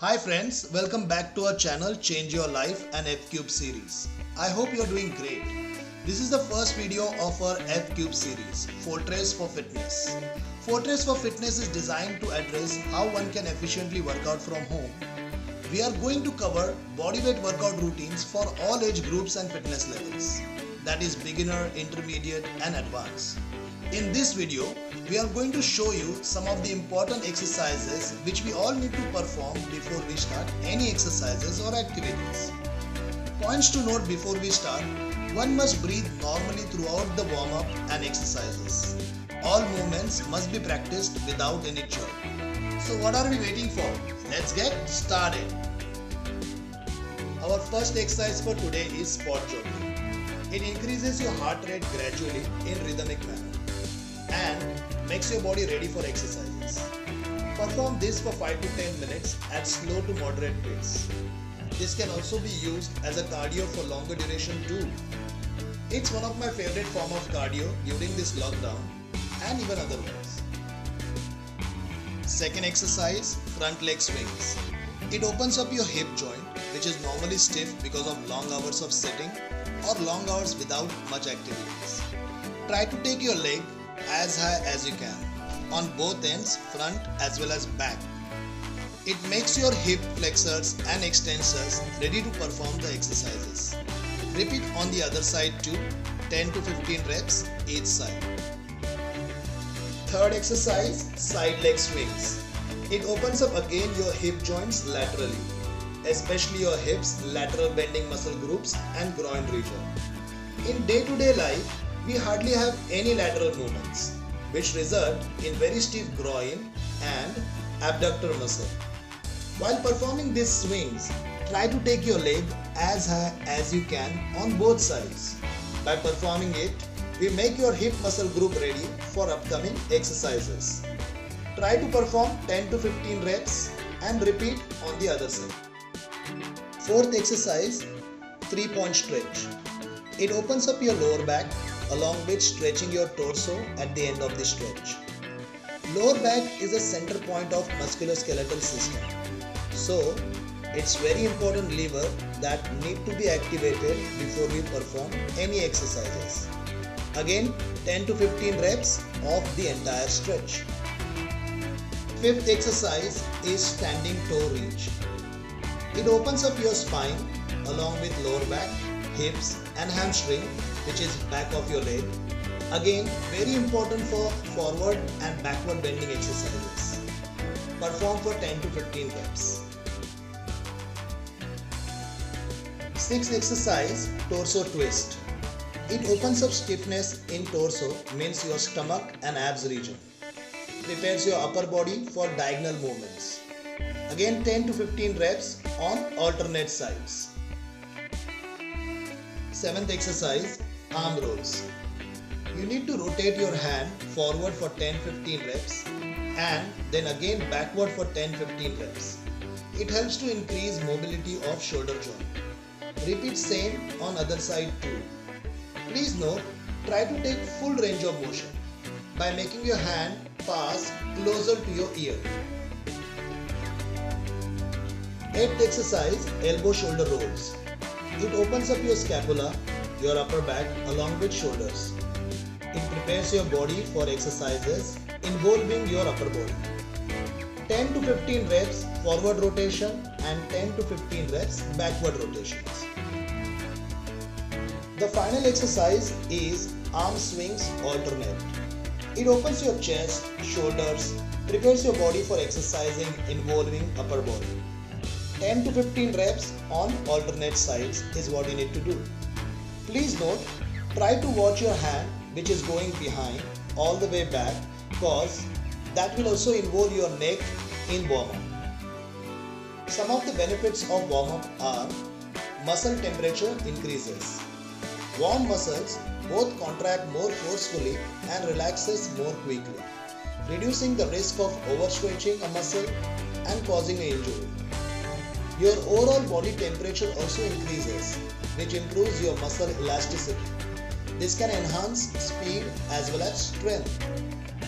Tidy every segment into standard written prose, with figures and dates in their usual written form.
Hi friends, welcome back to our channel Change Your Life and F Cube series. I hope you're doing great. This is the first video of our F Cube series, Fortress for Fitness. Fortress for Fitness is designed to address how one can efficiently work out from home. We are going to cover bodyweight workout routines for all age groups and fitness levels. That is beginner, intermediate and advanced. In this video, we are going to show you some of the important exercises which we all need to perform before we start any exercises or activities. Points to note before we start: one must breathe normally throughout the warm-up and exercises. All movements must be practiced without any jerk. So what are we waiting for? Let's get started. Our first exercise for today is spot jogging. It increases your heart rate gradually in rhythmic manner and makes your body ready for exercises. Perform this for 5 to 10 minutes at slow to moderate pace. This can also be used as a cardio for longer duration too. It's one of my favorite form of cardio during this lockdown and even otherwise. Second exercise, front leg swings. It opens up your hip joint, which is normally stiff because of long hours of sitting or long hours without much activities. Try to take your leg as high as you can on both ends, front as well as back. It makes your hip flexors and extensors ready to perform the exercises. Repeat on the other side too, 10 to 15 reps each side. Third exercise, side leg swings. It opens up again your hip joints laterally, especially your hips, lateral bending muscle groups and groin region. In day-to-day life, we hardly have any lateral movements, which result in very stiff groin and abductor muscle. While performing these swings, try to take your leg as high as you can on both sides. By performing it, we make your hip muscle group ready for upcoming exercises. Try to perform 10 to 15 reps and repeat on the other side. Fourth exercise, 3-point stretch. It opens up your lower back along with stretching your torso at the end of the stretch. Lower back is a center point of musculoskeletal system. So, it's very important lever that need to be activated before we perform any exercises. Again, 10 to 15 reps of the entire stretch. Fifth exercise is standing toe reach. It opens up your spine along with lower back, hips and hamstring, which is back of your leg. Again, very important for forward and backward bending exercises. Perform for 10 to 15 reps. Sixth exercise, torso twist. It opens up stiffness in torso, means your stomach and abs region. Prepares your upper body for diagonal movements. Again, 10 to 15 reps on alternate sides. Seventh exercise, arm rolls. You need to rotate your hand forward for 10-15 reps and then again backward for 10-15 reps. It helps to increase mobility of shoulder joint. Repeat same on other side too. Please note, try to take full range of motion by making your hand pass closer to your ear. Eighth exercise, elbow shoulder rolls. It opens up your scapula, your upper back along with shoulders. It prepares your body for exercises involving your upper body. 10 to 15 reps forward rotation and 10 to 15 reps backward rotations. The final exercise is arm swings alternate. It opens your chest, shoulders, prepares your body for exercising involving upper body. 10 to 15 reps on alternate sides is what you need to do. Please note, try to watch your hand which is going behind all the way back, because that will also involve your neck in warm-up. Some of the benefits of warm-up are: muscle temperature increases. Warm muscles both contract more forcefully and relaxes more quickly, reducing the risk of overstretching a muscle and causing an injury. Your overall body temperature also increases, which improves your muscle elasticity. This can enhance speed as well as strength.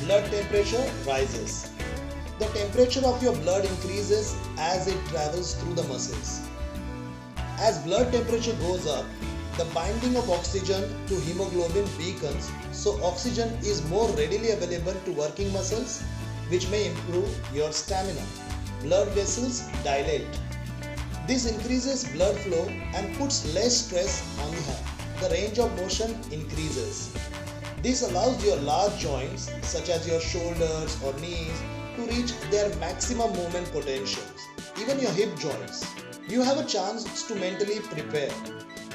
Blood temperature rises. The temperature of your blood increases as it travels through the muscles. As blood temperature goes up, the binding of oxygen to hemoglobin weakens, so oxygen is more readily available to working muscles, which may improve your stamina. Blood vessels dilate. This increases blood flow and puts less stress on the heart. The range of motion increases. This allows your large joints, such as your shoulders or knees, to reach their maximum movement potentials. Even your hip joints. You have a chance to mentally prepare.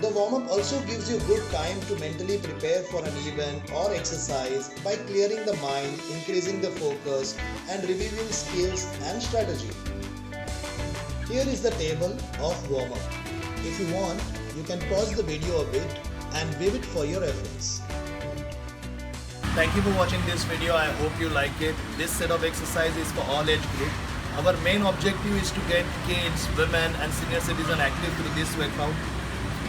The warm-up also gives you good time to mentally prepare for an event or exercise by clearing the mind, increasing the focus, and reviewing skills and strategy. Here is the table of warm-up. If you want, you can pause the video a bit and view it for your reference. Thank you for watching this video. I hope you like it. This set of exercise is for all age group. Our main objective is to get kids, women and senior citizens active through this workout.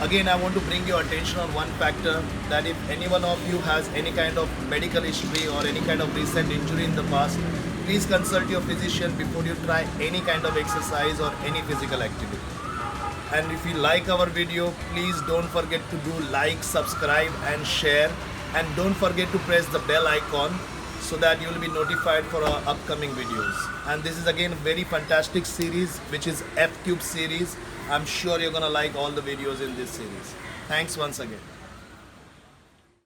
Again, I want to bring your attention on one factor, that if any one of you has any kind of medical history or any kind of recent injury in the past, please consult your physician before you try any kind of exercise or any physical activity. And if you like our video, please don't forget to do like, subscribe and share. And don't forget to press the bell icon so that you will be notified for our upcoming videos. And this is again a very fantastic series, which is F-Cube series. I'm sure you're gonna like all the videos in this series. Thanks once again.